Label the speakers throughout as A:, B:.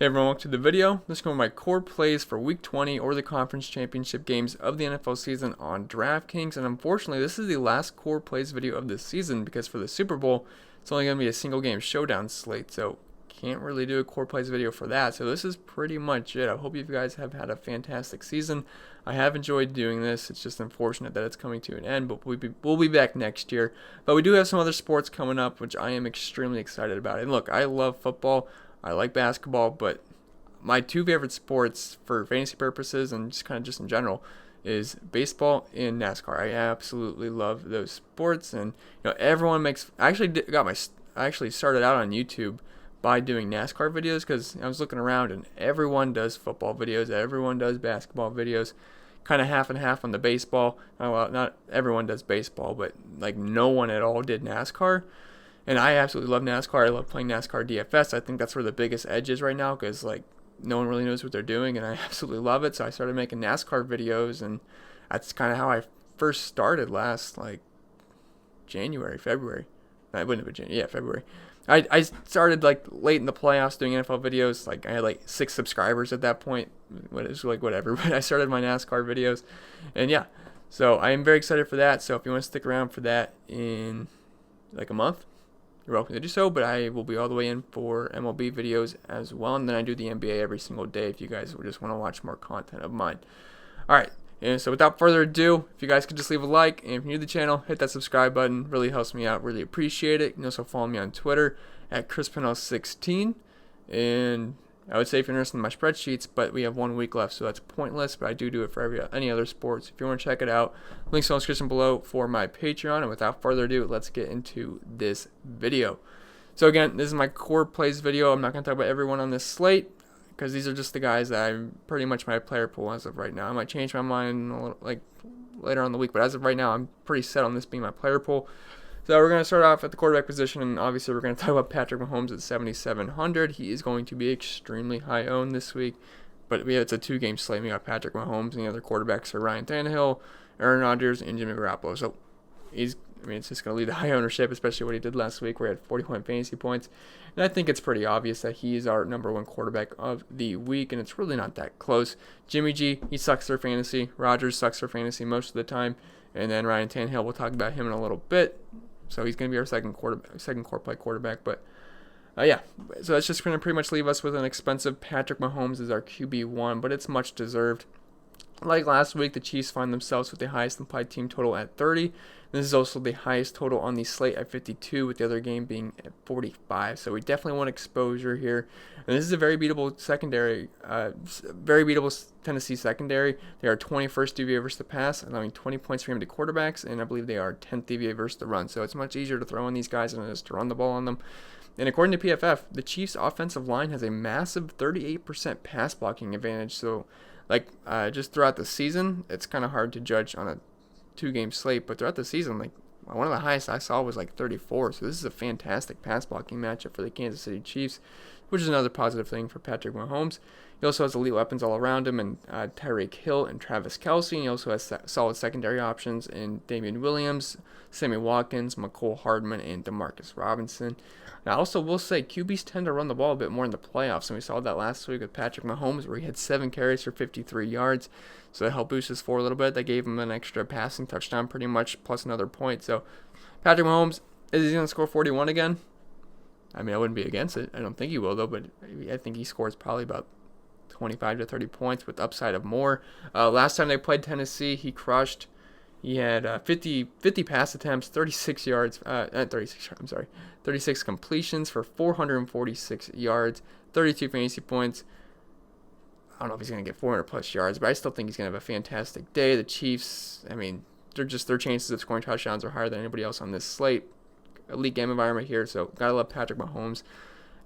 A: Hey everyone, welcome to the video. Let's go over my core plays for Week 20 or the conference championship games of the NFL season on Draftkings. And unfortunately, this is the last core plays video of this season because for the Super Bowl, it's only going to be a single game showdown slate. So can't really do a core plays video for that. So this is pretty much it. I hope you guys have had a fantastic season. I have enjoyed doing this. It's just unfortunate that it's coming to an end, but we'll be back next year. But we do have some other sports coming up, which I am extremely excited about. And look, I love football. I like basketball, but my two favorite sports for fantasy purposes and just kind of just in general is baseball and NASCAR. I absolutely love those sports, and everyone makes. I actually started out on YouTube by doing NASCAR videos because I was looking around and everyone does football videos, everyone does basketball videos, kind of half and half on the baseball. Well, not everyone does baseball, but like no one at all did NASCAR. And I absolutely love NASCAR. I love playing NASCAR DFS. I think that's where the biggest edge is right now because like no one really knows what they're doing, and I absolutely love it. So I started making NASCAR videos, and that's kind of how I first started last like February. No, it wouldn't have been January. Yeah, February. I started like late in the playoffs doing NFL videos. Like I had like 6 subscribers at that point. Whatever. But I started my NASCAR videos, and yeah. So I am very excited for that. So if you want to stick around for that in like a month, you're welcome to do so, but I will be all the way in for MLB videos as well, and then I do the NBA every single day if you guys just want to watch more content of mine. Alright, and so without further ado, if you guys could just leave a like, and if you're new to the channel, hit that subscribe button. Really helps me out, really appreciate it. You can also follow me on Twitter at Pennell16, and I would say if you're interested in my spreadsheets, but we have 1 week left, so that's pointless, but I do it for any other sports. If you want to check it out, links in the description below for my Patreon, and without further ado, let's get into this video. So again, this is my core plays video. I'm not going to talk about everyone on this slate, because these are just the guys that I'm pretty much my player pool as of right now. I might change my mind a little, like later on in the week, but as of right now, I'm pretty set on this being my player pool. So we're going to start off at the quarterback position, and obviously we're going to talk about Patrick Mahomes at 7,700. He is going to be extremely high owned this week, but it's a 2-game slate. We got Patrick Mahomes, and the other quarterbacks are Ryan Tannehill, Aaron Rodgers, and Jimmy Garoppolo. So it's just going to lead to high ownership, especially what he did last week where he had 41 fantasy points. And I think it's pretty obvious that he is our number 1 quarterback of the week, and it's really not that close. Jimmy G, he sucks for fantasy. Rodgers sucks for fantasy most of the time. And then Ryan Tannehill, we'll talk about him in a little bit. So he's going to be our second core play quarterback. But yeah, so that's just going to pretty much leave us with an expensive Patrick Mahomes as our QB1, but it's much deserved. Like last week, the Chiefs find themselves with the highest implied team total at 30. This is also the highest total on the slate at 52, with the other game being at 45. So we definitely want exposure here. And this is a very beatable secondary, very beatable Tennessee secondary. They are 21st DVA versus the pass, allowing 20 points for him to quarterbacks, and I believe they are 10th DVA versus the run. So it's much easier to throw on these guys than it is to run the ball on them. And according to PFF, the Chiefs' offensive line has a massive 38% pass blocking advantage. So just throughout the season, it's kind of hard to judge on a 2-game slate, but throughout the season, like one of the highest I saw was like 34. So this is a fantastic pass blocking matchup for the Kansas City Chiefs, which is another positive thing for Patrick Mahomes. He also has elite weapons all around him, and Tyreek Hill and Travis Kelce. And he also has solid secondary options in Damian Williams, Sammy Watkins, McCole Hardman, and Demarcus Robinson. Now, I also will say QBs tend to run the ball a bit more in the playoffs, and we saw that last week with Patrick Mahomes, where he had 7 carries for 53 yards. So that helped boost his floor a little bit. That gave him an extra passing touchdown pretty much, plus another point. So Patrick Mahomes, is he going to score 41 again? I mean, I wouldn't be against it. I don't think he will, though, but I think he scores probably about 25 to 30 points with upside of more. Last time they played Tennessee, he crushed. He had 50 pass attempts, 36 completions for 446 yards, 32 fantasy points. I don't know if he's going to get 400 plus yards, but I still think he's going to have a fantastic day. The Chiefs, I mean, their chances of scoring touchdowns are higher than anybody else on this slate. Elite game environment here, so gotta love Patrick Mahomes.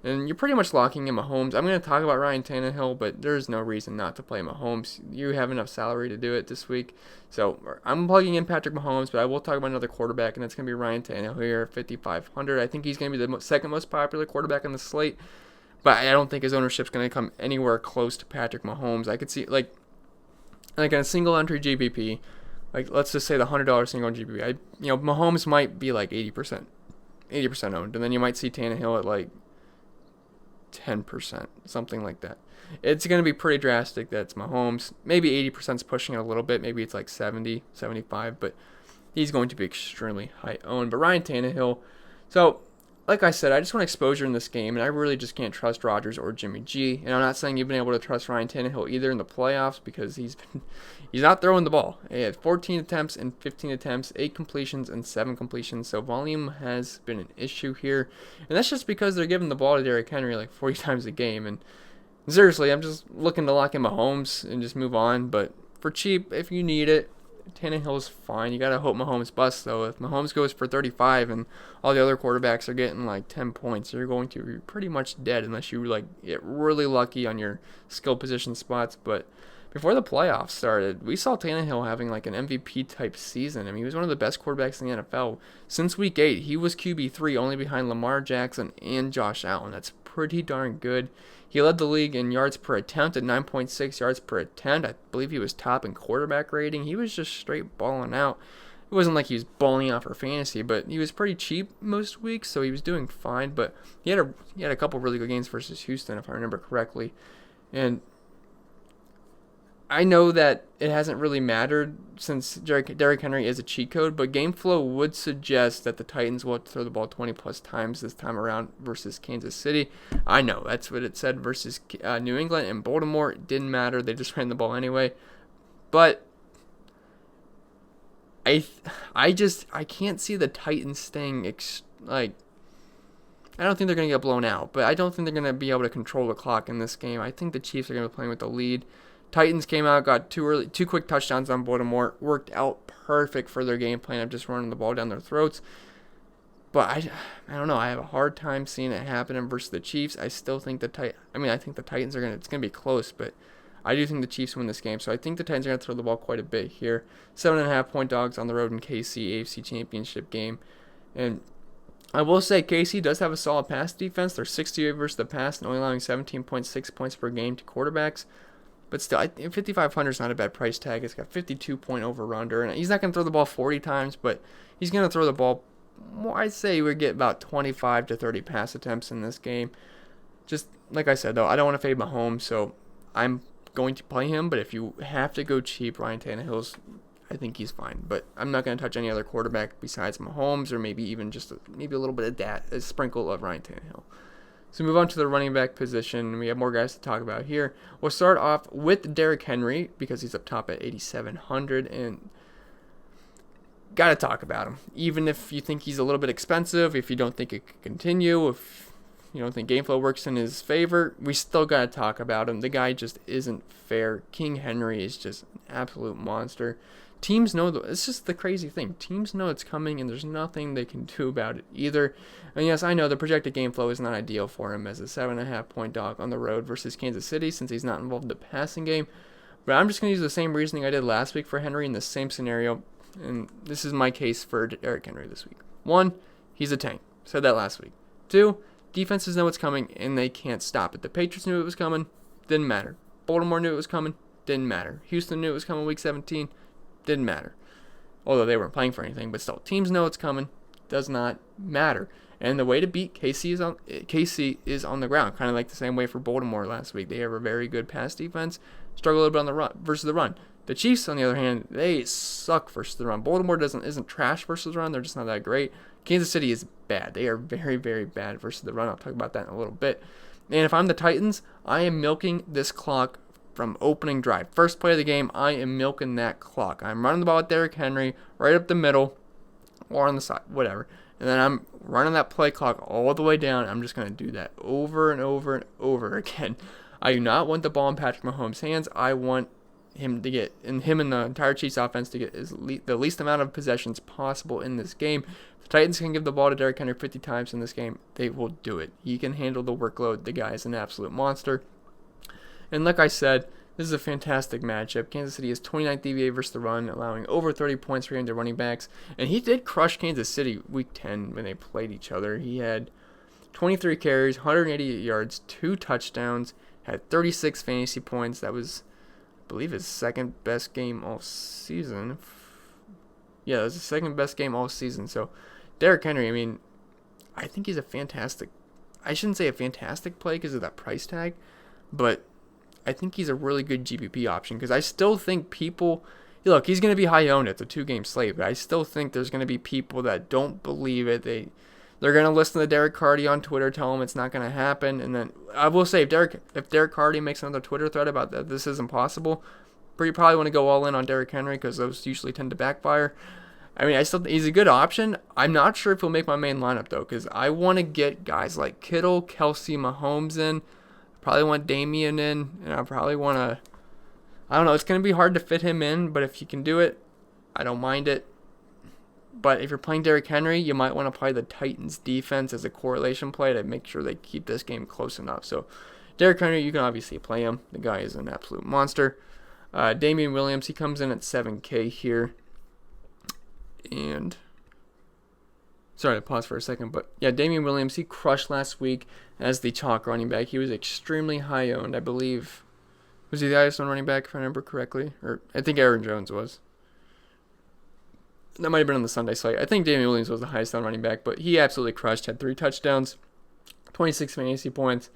A: And you're pretty much locking in Mahomes. I'm going to talk about Ryan Tannehill, but there's no reason not to play Mahomes. You have enough salary to do it this week. So I'm plugging in Patrick Mahomes, but I will talk about another quarterback, and that's going to be Ryan Tannehill here at 5,500. I think he's going to be the second most popular quarterback on the slate, but I don't think his ownership's going to come anywhere close to Patrick Mahomes. I could see, like in a single entry GBP, like let's just say the $100 single GBP, Mahomes might be like 80% owned, and then you might see Tannehill at like 10%, something like that. It's going to be pretty drastic. That's Mahomes. Maybe 80% is pushing it a little bit. Maybe it's like 70, 75, but he's going to be extremely high owned. But Ryan Tannehill, so like I said, I just want exposure in this game, and I really just can't trust Rodgers or Jimmy G. And I'm not saying you've been able to trust Ryan Tannehill either in the playoffs because he's not throwing the ball. He had 14 attempts and 15 attempts, 8 completions and 7 completions. So volume has been an issue here, and that's just because they're giving the ball to Derrick Henry like 40 times a game. And seriously, I'm just looking to lock in Mahomes and just move on. But for cheap, if you need it, Tannehill's fine. You gotta hope Mahomes busts though. If Mahomes goes for 35 and all the other quarterbacks are getting like 10 points, you're going to be pretty much dead unless you like get really lucky on your skill position spots. But before the playoffs started, we saw Tannehill having like an MVP type season. I mean, he was one of the best quarterbacks in the NFL since week 8. He was QB3, only behind Lamar Jackson and Josh Allen. That's pretty darn good. He led the league in yards per attempt at 9.6 yards per attempt. I believe he was top in quarterback rating. He was just straight balling out. It wasn't like he was balling out for fantasy, but he was pretty cheap most weeks, so he was doing fine. But he had a couple really good games versus Houston, if I remember correctly. And I know that it hasn't really mattered since Derrick Henry is a cheat code, but game flow would suggest that the Titans will throw the ball 20 plus times this time around versus Kansas City. I know that's what it said versus New England and Baltimore. It didn't matter. They just ran the ball anyway. But I can't see the Titans staying I don't think they're going to get blown out, but I don't think they're going to be able to control the clock in this game. I think the Chiefs are going to be playing with the lead. Titans came out, got two quick touchdowns on Baltimore, worked out perfect for their game plan of just running the ball down their throats. But I don't know. I have a hard time seeing it happen versus the Chiefs. I still think I think the Titans are it's gonna be close, but I do think the Chiefs win this game. So I think the Titans are gonna throw the ball quite a bit here. 7.5 point dogs on the road in KC, AFC Championship game, and I will say KC does have a solid pass defense. They're 68 versus the pass and only allowing 17.6 points per game to quarterbacks. But still, 5,500 is not a bad price tag. It's got 52 point over-under. And he's not going to throw the ball 40 times, but he's going to throw the ball, I'd say we get about 25 to 30 pass attempts in this game. Just like I said, though, I don't want to fade Mahomes, so I'm going to play him. But if you have to go cheap, Ryan Tannehill's, I think he's fine. But I'm not going to touch any other quarterback besides Mahomes or maybe even just a little bit of a sprinkle of Ryan Tannehill. So move on to the running back position. We have more guys to talk about here. We'll start off with Derrick Henry because he's up top at 8,700 and got to talk about him. Even if you think he's a little bit expensive, if you don't think it could continue, if you don't think game flow works in his favor, we still got to talk about him. The guy just isn't fair. King Henry is just an absolute monster. Teams know it's just the crazy thing. Teams know it's coming, and there's nothing they can do about it either. And yes, I know the projected game flow is not ideal for him as a 7.5 point dog on the road versus Kansas City since he's not involved in the passing game. But I'm just going to use the same reasoning I did last week for Henry in the same scenario, and this is my case for Derrick Henry this week. 1, he's a tank. Said that last week. 2, defenses know it's coming, and they can't stop it. The Patriots knew it was coming. Didn't matter. Baltimore knew it was coming. Didn't matter. Houston knew it was coming week 17. Didn't matter. Although they weren't playing for anything, but still, teams know it's coming. Does not matter. And the way to beat KC is on the ground, kind of like the same way for Baltimore last week. They have a very good pass defense, struggle a little bit on the run versus the run. The Chiefs, on the other hand, they suck versus the run. Baltimore isn't trash versus the run. They're just not that great. Kansas City is bad. They are very, very bad versus the run. I'll talk about that in a little bit. And if I'm the Titans, I am milking this clock from opening drive. First play of the game, I am milking that clock. I'm running the ball with Derrick Henry right up the middle or on the side, whatever. And then I'm running that play clock all the way down. I'm just going to do that over and over and over again. I do not want the ball in Patrick Mahomes' hands. I want him to get, and him and the entire Chiefs offense to get the least amount of possessions possible in this game. If the Titans can give the ball to Derrick Henry 50 times in this game, they will do it. He can handle the workload. The guy is an absolute monster. And like I said, this is a fantastic matchup. Kansas City is 29th DVA versus the run, allowing over 30 points per game to running backs. And he did crush Kansas City week 10 when they played each other. He had 23 carries, 188 yards, 2 touchdowns, had 36 fantasy points. That was, I believe, his second best game all season. Yeah, it was the second best game all season. So Derrick Henry, I mean, I think he's a fantastic I shouldn't say a fantastic play because of that price tag, but I think he's a really good GPP option because I still think people, look, he's going to be high owned. It's a 2-game slate, but I still think there's going to be people that don't believe it. They're going to listen to Derek Carty on Twitter, tell him it's not going to happen. And then I will say, if Derek Carty makes another Twitter thread about that, this isn't possible, but you probably want to go all in on Derrick Henry because those usually tend to backfire. I mean, he's a good option. I'm not sure if he'll make my main lineup, though, because I want to get guys like Kittle, Kelsey, Mahomes in. Probably want Damian in, and I probably want to, I don't know, it's going to be hard to fit him in, but if you can do it, I don't mind it. But if you're playing Derrick Henry, you might want to play the Titans defense as a correlation play to make sure they keep this game close enough. So Derrick Henry, you can obviously play him. The guy is an absolute monster. Damian Williams, he comes in at 7K here. And sorry to pause for a second, but yeah, Damian Williams, he crushed last week as the chalk running back. He was extremely high owned, I believe. Was he the highest on running back, if I remember correctly? Or I think Aaron Jones was. That might have been on the Sunday slate. I think Damian Williams was the highest on running back, but he absolutely crushed. Had 3 touchdowns, 26 fantasy points.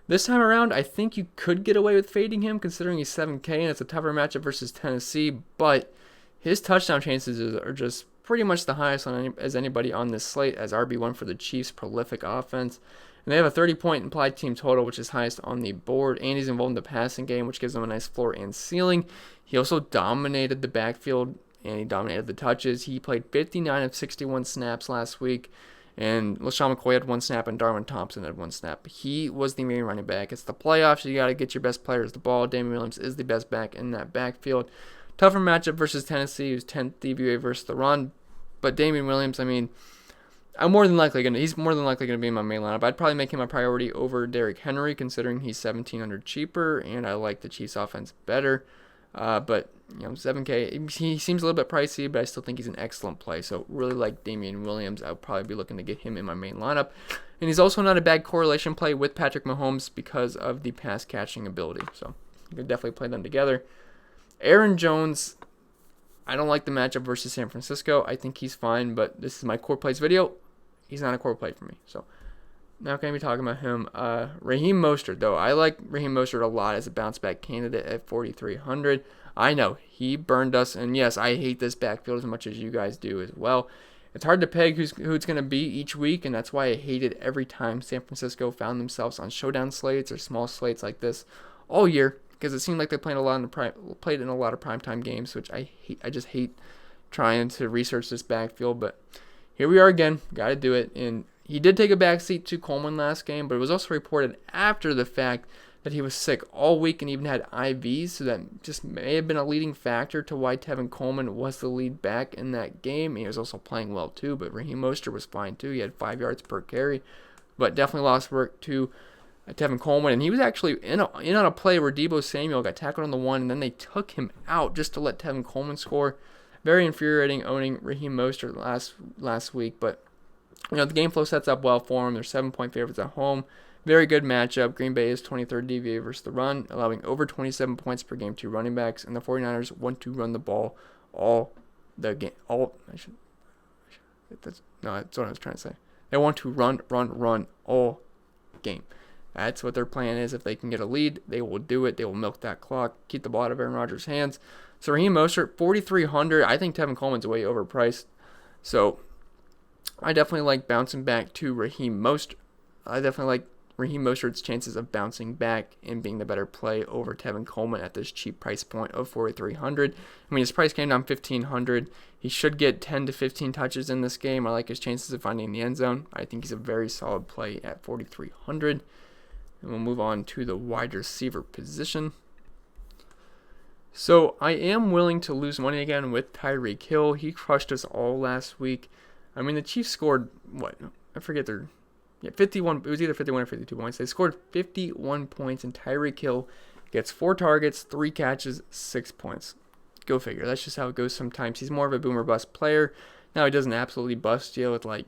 A: This time around, I think you could get away with fading him, considering he's 7K and it's a tougher matchup versus Tennessee, but his touchdown chances are just pretty much the highest as anybody on this slate as RB1 for the Chiefs' prolific offense. And they have a 30-point implied team total, which is highest on the board, and he's involved in the passing game, which gives them a nice floor and ceiling. He also dominated the backfield, and he dominated the touches. He played 59 of 61 snaps last week, and LaShawn McCoy had 1 snap, and Darwin Thompson had 1 snap. He was the main running back. It's the playoffs. You got to get your best players the ball. Damian Williams is the best back in that backfield. Tougher matchup versus Tennessee, who's 10th DVOA versus the run. But Damian Williams, I mean, he's more than likely going to be in my main lineup. I'd probably make him a priority over Derrick Henry, considering he's $1,700 cheaper, and I like the Chiefs offense better. But 7K, he seems a little bit pricey, but I still think he's an excellent play. So really like Damian Williams. I'll probably be looking to get him in my main lineup. And he's also not a bad correlation play with Patrick Mahomes because of the pass catching ability. So you can definitely play them together. Aaron Jones, I don't like the matchup versus San Francisco. I think he's fine, but this is my core plays video. He's not a core play for me. So not going to be talking about him. Raheem Mostert, though. I like Raheem Mostert a lot as a bounce back candidate at 4,300. I know he burned us, and yes, I hate this backfield as much as you guys do as well. It's hard to peg who it's going to be each week, and that's why I hate it every time San Francisco found themselves on showdown slates or small slates like this all year, because it seemed like they played in a lot of primetime games, which I hate. I just hate trying to research this backfield, but here we are again. Got to do it. And he did take a backseat to Coleman last game, but it was also reported after the fact that he was sick all week and even had IVs, so that just may have been a leading factor to why Tevin Coleman was the lead back in that game. He was also playing well too, but Raheem Mostert was fine too. He had 5 yards per carry, but definitely lost work to Tevin Coleman, and he was actually in on a play where Deebo Samuel got tackled on the 1, and then they took him out just to let Tevin Coleman score. Very infuriating owning Raheem Mostert last week, but the game flow sets up well for him. They're 7-point favorites at home. Very good matchup. Green Bay is 23rd DVA versus the run, allowing over 27 points per game to running backs, and the 49ers want to run the ball all the game. That's what I was trying to say. They want to run all game. That's what their plan is. If they can get a lead, they will do it. They will milk that clock, keep the ball out of Aaron Rodgers' hands. So Raheem Mostert, 4,300. I think Tevin Coleman's way overpriced. So I definitely like bouncing back to Raheem Mostert. I definitely like Raheem Mostert's chances of bouncing back and being the better play over Tevin Coleman at this cheap price point of 4,300. I mean, his price came down 1,500. He should get 10 to 15 touches in this game. I like his chances of finding the end zone. I think he's a very solid play at 4,300. And we'll move on to the wide receiver position. So I am willing to lose money again with Tyreek Hill. He crushed us all last week. I mean, the Chiefs scored, I forget 51. It was either 51 or 52 points. They scored 51 points, and Tyreek Hill gets 4 targets, 3 catches, 6 points. Go figure. That's just how it goes sometimes. He's more of a boomer bust player. Now, he doesn't absolutely bust you with 1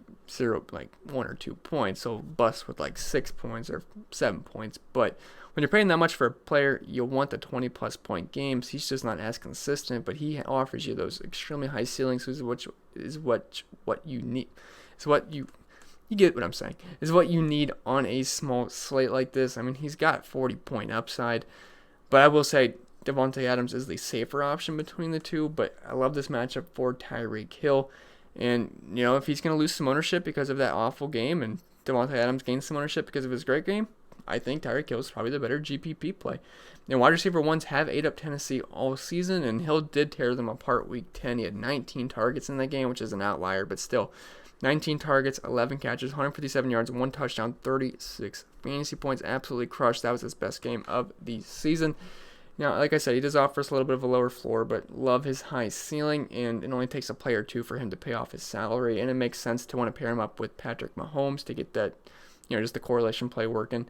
A: or 2 points. He'll bust with 6 points or 7 points. But when you're paying that much for a player, you'll want the 20-plus point games. He's just not as consistent, but he offers you those extremely high ceilings, which is what you need. It's what you You get what I'm saying. Is what you need on a small slate like this. I mean, he's got 40-point upside, but I will say Davante Adams is the safer option between the two. But I love this matchup for Tyreek Hill, and if he's going to lose some ownership because of that awful game, and Davante Adams gains some ownership because of his great game, I think Tyreek Hill is probably the better GPP play. And wide receiver ones have ate up Tennessee all season, and Hill did tear them apart week 10. He had 19 targets in that game, which is an outlier, but still. 19 targets, 11 catches, 157 yards, 1 touchdown, 36 fantasy points. Absolutely crushed. That was his best game of the season. Now, like I said, he does offer us a little bit of a lower floor, but love his high ceiling, and it only takes a play or two for him to pay off his salary, and it makes sense to want to pair him up with Patrick Mahomes to get that, just the correlation play working.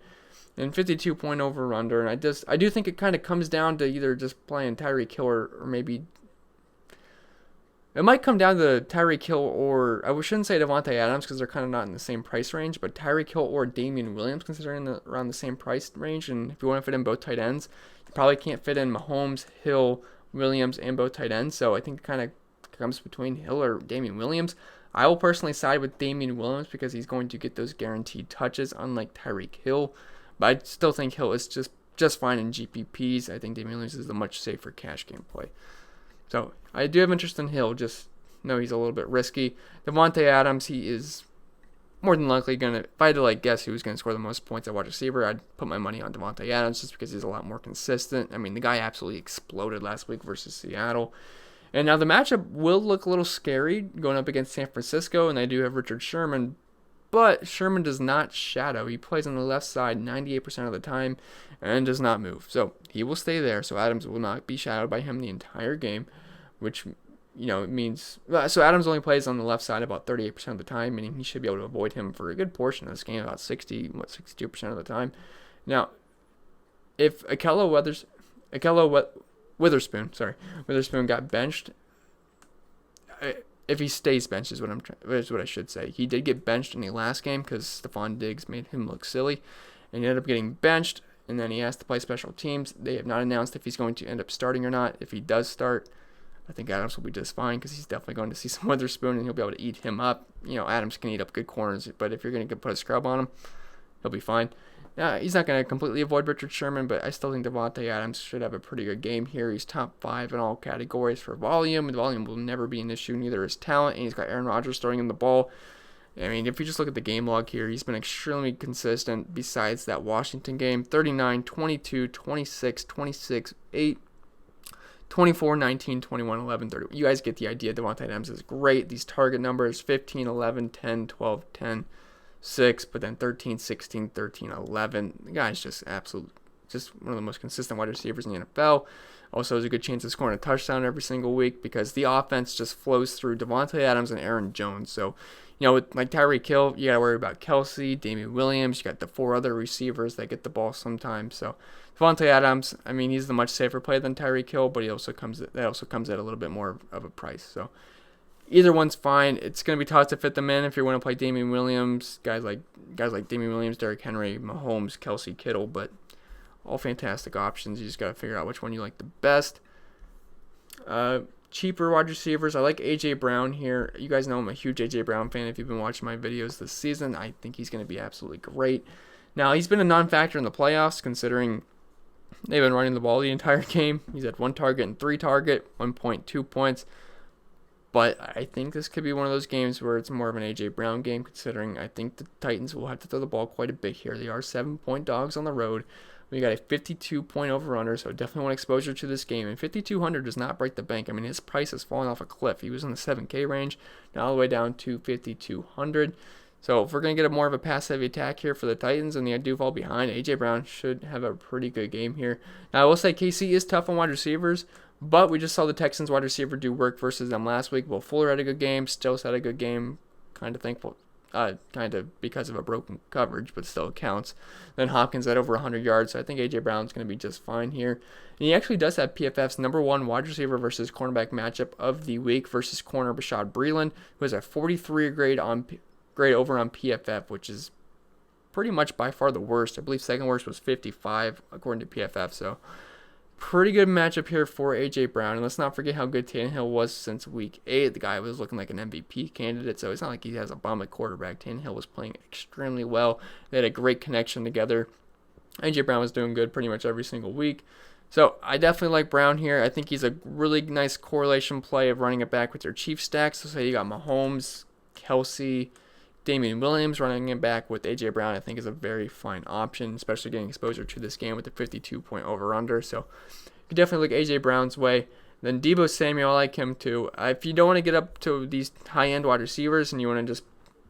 A: And 52-point over-under, and I do think it kind of comes down to either just playing Tyreek Hill or maybe it might come down to Tyreek Hill or, I shouldn't say Davante Adams because they're kind of not in the same price range, but Tyreek Hill or Damian Williams considering around the same price range. And if you want to fit in both tight ends, you probably can't fit in Mahomes, Hill, Williams, and both tight ends. So I think it kind of comes between Hill or Damian Williams. I will personally side with Damian Williams because he's going to get those guaranteed touches, unlike Tyreek Hill. But I still think Hill is just fine in GPPs. I think Damian Williams is the much safer cash game play. So I do have interest in Hill, just know he's a little bit risky. Davante Adams, he is more than likely going to, if I had to guess who's going to score the most points at wide receiver, I'd put my money on Davante Adams just because he's a lot more consistent. I mean, the guy absolutely exploded last week versus Seattle. And now the matchup will look a little scary going up against San Francisco, and they do have Richard Sherman, but Sherman does not shadow. He plays on the left side 98% of the time and does not move. So he will stay there. So Adams will not be shadowed by him the entire game, which, means... So Adams only plays on the left side about 38% of the time, meaning he should be able to avoid him for a good portion of this game, about 62% of the time. Now, if Witherspoon got benched... If he stays benched is what I should say. He did get benched in the last game because Stephon Diggs made him look silly, and he ended up getting benched, and then he asked to play special teams. They have not announced if he's going to end up starting or not. If he does start, I think Adams will be just fine because he's definitely going to see some Witherspoon, and he'll be able to eat him up. Adams can eat up good corners, but if you're going to put a scrub on him, he'll be fine. He's not going to completely avoid Richard Sherman, but I still think Davante Adams should have a pretty good game here. He's top 5 in all categories for volume. The volume will never be an issue. Neither is talent, and he's got Aaron Rodgers throwing him the ball. I mean, if you just look at the game log here, he's been extremely consistent besides that Washington game. 39, 22, 26, 26, 8, 24, 19, 21, 11, 30. You guys get the idea. Davante Adams is great. These target numbers, 15, 11, 10, 12, 10. 6, but then 13, 16, 13, 11. The guy's just one of the most consistent wide receivers in the NFL. Also has a good chance of scoring a touchdown every single week because the offense just flows through Davante Adams and Aaron Jones. So, with Tyreek Hill, you got to worry about Kelsey, Damian Williams. You got the 4 other receivers that get the ball sometimes. So, Davante Adams, I mean, he's the much safer play than Tyreek Hill, but that also comes at a little bit more of a price. So, either one's fine. It's going to be tough to fit them in if you want to play Damian Williams, guys like Damian Williams, Derrick Henry, Mahomes, Kelsey, Kittle, but all fantastic options. You just got to figure out which one you like the best. Cheaper wide receivers. I like A.J. Brown here. You guys know I'm a huge A.J. Brown fan if you've been watching my videos this season. I think he's going to be absolutely great. Now, he's been a non-factor in the playoffs considering they've been running the ball the entire game. He's had 1 target and 3 target, 1.2 points. But I think this could be one of those games where it's more of an A.J. Brown game, considering I think the Titans will have to throw the ball quite a bit here. They are 7-point dogs on the road. We got a 52-point over-under, so definitely want exposure to this game. And 5,200 does not break the bank. I mean, his price has fallen off a cliff. He was in the 7K range, now all the way down to 5,200. So if we're going to get more of a pass-heavy attack here for the Titans and they do fall behind, A.J. Brown should have a pretty good game here. Now, I will say KC is tough on wide receivers, but we just saw the Texans wide receiver do work versus them last week. Will Fuller had a good game. Stills had a good game. Kind of thankful. Kind of because of a broken coverage, but still counts. Then Hopkins had over 100 yards, so I think A.J. Brown's going to be just fine here. And he actually does have PFF's number 1 wide receiver versus cornerback matchup of the week versus corner Bashaud Breeland, who has a 43 grade over on PFF, which is pretty much by far the worst. I believe second worst was 55 according to PFF, so Pretty good matchup here for A.J. Brown. And let's not forget how good Tannehill was since week 8. The guy was looking like an MVP candidate, so it's not like he has a bum at quarterback. Tannehill was playing extremely well. They had a great connection together. A.J. Brown was doing good pretty much every single week. So I definitely like Brown here. I think he's a really nice correlation play of running it back with your Chiefs stacks. So say you got Mahomes, Kelsey, Damian Williams running it back with A.J. Brown, I think is a very fine option, especially getting exposure to this game with the 52-point over-under. So you can definitely look A.J. Brown's way. Then Deebo Samuel, I like him too. If you don't want to get up to these high-end wide receivers and you want to just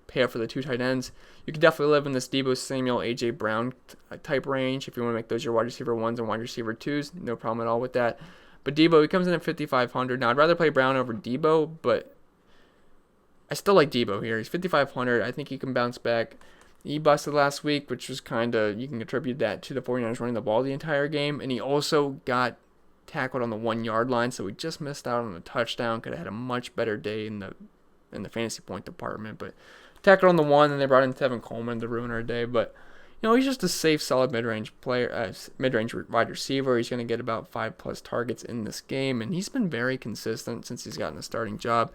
A: pay up for the 2 tight ends, you can definitely live in this Deebo Samuel, A.J. Brown type range. If you want to make those your wide receiver 1s and wide receiver 2s, no problem at all with that. But Deebo, he comes in at 5,500. Now, I'd rather play Brown over Deebo, but I still like Deebo here. He's 5,500. I think he can bounce back. He busted last week, which was kind of, you can attribute that to the 49ers running the ball the entire game. And he also got tackled on the 1-yard line, so he just missed out on a touchdown. Could have had a much better day in the fantasy point department. But tackled on the 1, and they brought in Tevin Coleman to ruin our day. But, he's just a safe, solid mid-range player, mid-range wide receiver. He's going to get about 5+ targets in this game, and he's been very consistent since he's gotten a starting job.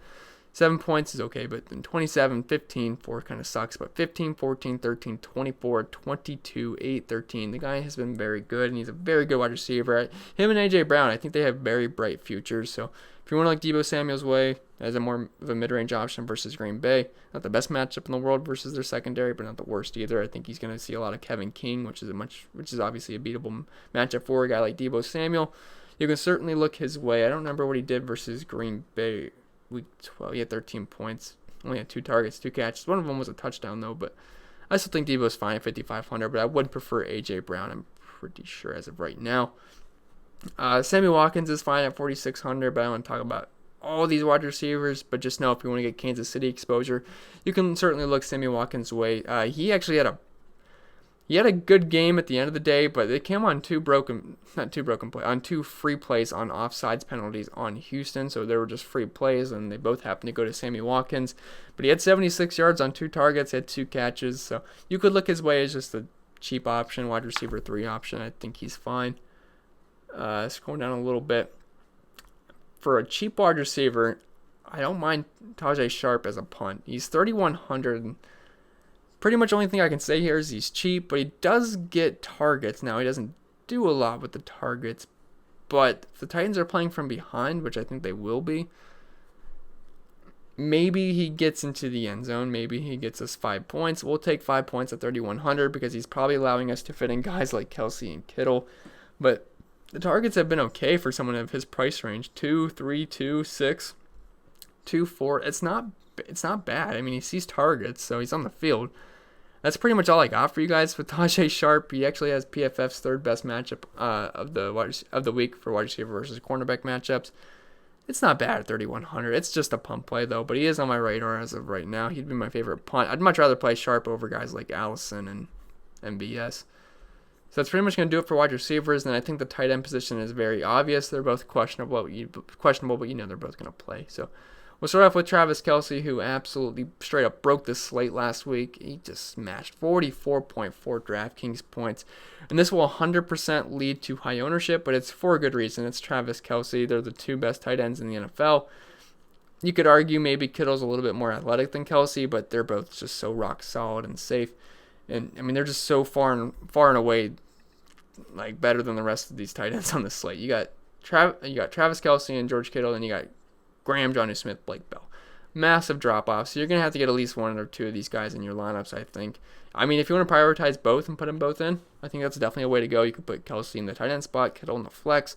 A: 7 points is okay, but then 27, 15, 4 kind of sucks. But 15, 14, 13, 24, 22, 8, 13. The guy has been very good, and he's a very good wide receiver. Him and A.J. Brown, I think they have very bright futures. So if you want to like Deebo Samuel's way as a more of a mid-range option versus Green Bay, not the best matchup in the world versus their secondary, but not the worst either. I think he's going to see a lot of Kevin King, which is obviously a beatable matchup for a guy like Deebo Samuel. You can certainly look his way. I don't remember what he did versus Green Bay. Week 12, he had 13 points, only had 2 targets, 2 catches. One of them was a touchdown, though, but I still think Deebo's fine at 5,500, but I would prefer A.J. Brown, I'm pretty sure, as of right now. Sammy Watkins is fine at 4,600, but I want to talk about all these wide receivers, but just know if you want to get Kansas City exposure, you can certainly look Sammy Watkins' way. He actually had a good game at the end of the day, but they came on 2 free plays on offsides penalties on Houston, so they were just free plays, and they both happened to go to Sammy Watkins. But he had 76 yards on 2 targets, had 2 catches, so you could look his way as just a cheap option, wide receiver 3 option. I think he's fine. Scrolling down a little bit. For a cheap wide receiver, I don't mind Tajay Sharp as a punt. He's 3,100. Pretty much only thing I can say here is he's cheap, but he does get targets. Now, he doesn't do a lot with the targets, but if the Titans are playing from behind, which I think they will be, maybe he gets into the end zone. Maybe he gets us 5 points. We'll take 5 points at 3,100 because he's probably allowing us to fit in guys like Kelsey and Kittle. But the targets have been okay for someone of his price range. 2, 3, 2, 6, 2, 4. It's not bad. I mean, he sees targets, so he's on the field. That's pretty much all I got for you guys with Tajay Sharp. He actually has PFF's 3rd best matchup of the week for wide receiver versus cornerback matchups. It's not bad at 3,100. It's just a punt play, though, but he is on my radar as of right now. He'd be my favorite punt. I'd much rather play Sharp over guys like Allison and MBS. So that's pretty much going to do it for wide receivers, and I think the tight end position is very obvious. They're both questionable, but they're both going to play. So we'll start off with Travis Kelsey, who absolutely straight up broke the slate last week. He just smashed 44.4 Draftkings points. And this will 100% lead to high ownership, but it's for a good reason. It's Travis Kelsey. They're the 2 best tight ends in the NFL. You could argue maybe Kittle's a little bit more athletic than Kelsey, but they're both just so rock solid and safe. And, I mean, they're just so far and away like better than the rest of these tight ends on the slate. You got Travis Kelsey and George Kittle, and you got Graham, Johnny Smith, Blake Bell. Massive drop-off. So you're going to have to get at least 1 or 2 of these guys in your lineups, I think. I mean, if you want to prioritize both and put them both in, I think that's definitely a way to go. You could put Kelsey in the tight end spot, Kittle in the flex.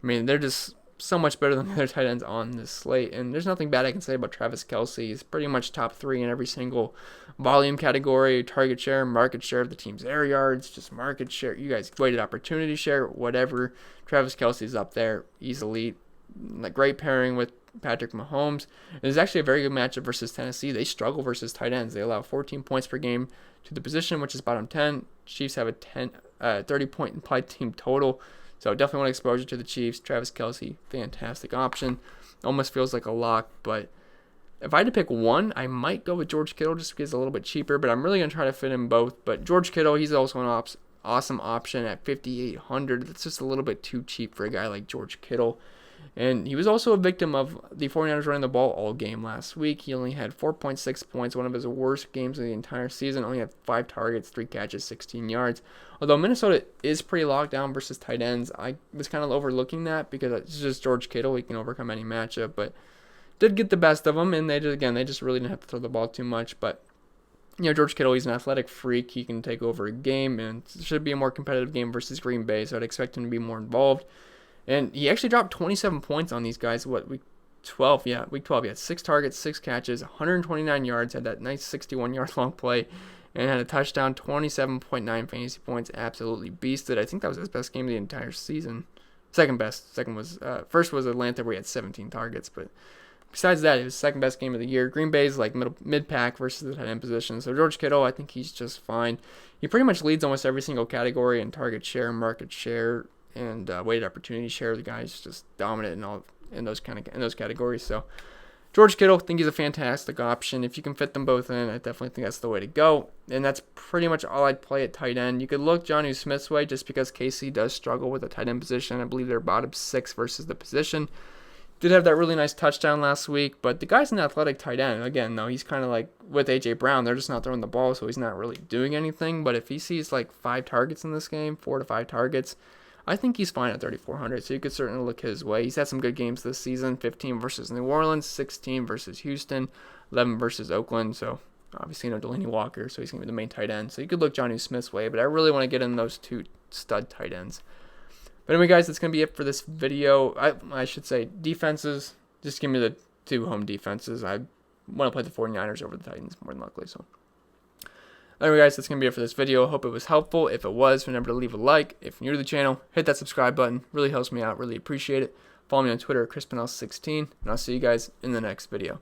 A: I mean, they're just so much better than the other tight ends on this slate. And there's nothing bad I can say about Travis Kelsey. He's pretty much top 3 in every single volume category, target share, market share of the team's air yards, just market share. You guys weighted opportunity share, whatever. Travis Kelsey's up there. He's elite. Like, great pairing with Patrick Mahomes. It's actually a very good matchup versus Tennessee. They struggle versus tight ends. They allow 14 points per game to the position, which is bottom 10. Chiefs have a 30-point implied team total. So definitely want exposure to the Chiefs. Travis Kelsey, fantastic option. Almost feels like a lock, but if I had to pick one, I might go with George Kittle just because he's a little bit cheaper, but I'm really going to try to fit in both. But George Kittle, he's also an awesome option at 5,800. That's just a little bit too cheap for a guy like George Kittle. And he was also a victim of the 49ers running the ball all game last week. He only had 4.6 points, one of his worst games of the entire season. Only had 5 targets, 3 catches, 16 yards. Although Minnesota is pretty locked down versus tight ends, I was kind of overlooking that because it's just George Kittle. He can overcome any matchup, but did get the best of them. And they just really didn't have to throw the ball too much. But George Kittle, he's an athletic freak. He can take over a game, and it should be a more competitive game versus Green Bay. So I'd expect him to be more involved. And he actually dropped 27 points on these guys. Week 12? Yeah, week 12. He had 6 targets, 6 catches, 129 yards, had that nice 61-yard long play, and had a touchdown, 27.9 fantasy points. Absolutely beasted. I think that was his best game of the entire season. Second best. First was Atlanta, where he had 17 targets. But besides that, it was second best game of the year. Green Bay's like mid-pack versus the tight end position. So George Kittle, I think he's just fine. He pretty much leads almost every single category in target share, market share, and weighted opportunity share. The guy's just dominant in those categories. So George Kittle, I think he's a fantastic option. If you can fit them both in, I definitely think that's the way to go. And that's pretty much all I'd play at tight end. You could look Jonnu Smith's way just because KC does struggle with the tight end position. I believe they're bottom 6 versus the position. Did have that really nice touchdown last week, but the guy's an athletic tight end. Again, though, he's kind of like with A.J. Brown. They're just not throwing the ball, so he's not really doing anything. But if he sees like 5 targets in this game, 4 to 5 targets, I think he's fine at 3,400, so you could certainly look his way. He's had some good games this season, 15 versus New Orleans, 16 versus Houston, 11 versus Oakland, so obviously Delaney Walker, so he's going to be the main tight end. So you could look Jonnu Smith's way, but I really want to get in those 2 stud tight ends. But anyway, guys, that's going to be it for this video. I should say defenses. Just give me the 2 home defenses. I want to play the 49ers over the Titans more than likely, so. Anyway, guys, that's going to be it for this video. I hope it was helpful. If it was, remember to leave a like. If you're new to the channel, hit that subscribe button. Really helps me out. Really appreciate it. Follow me on Twitter at Pennell 16, and I'll see you guys in the next video.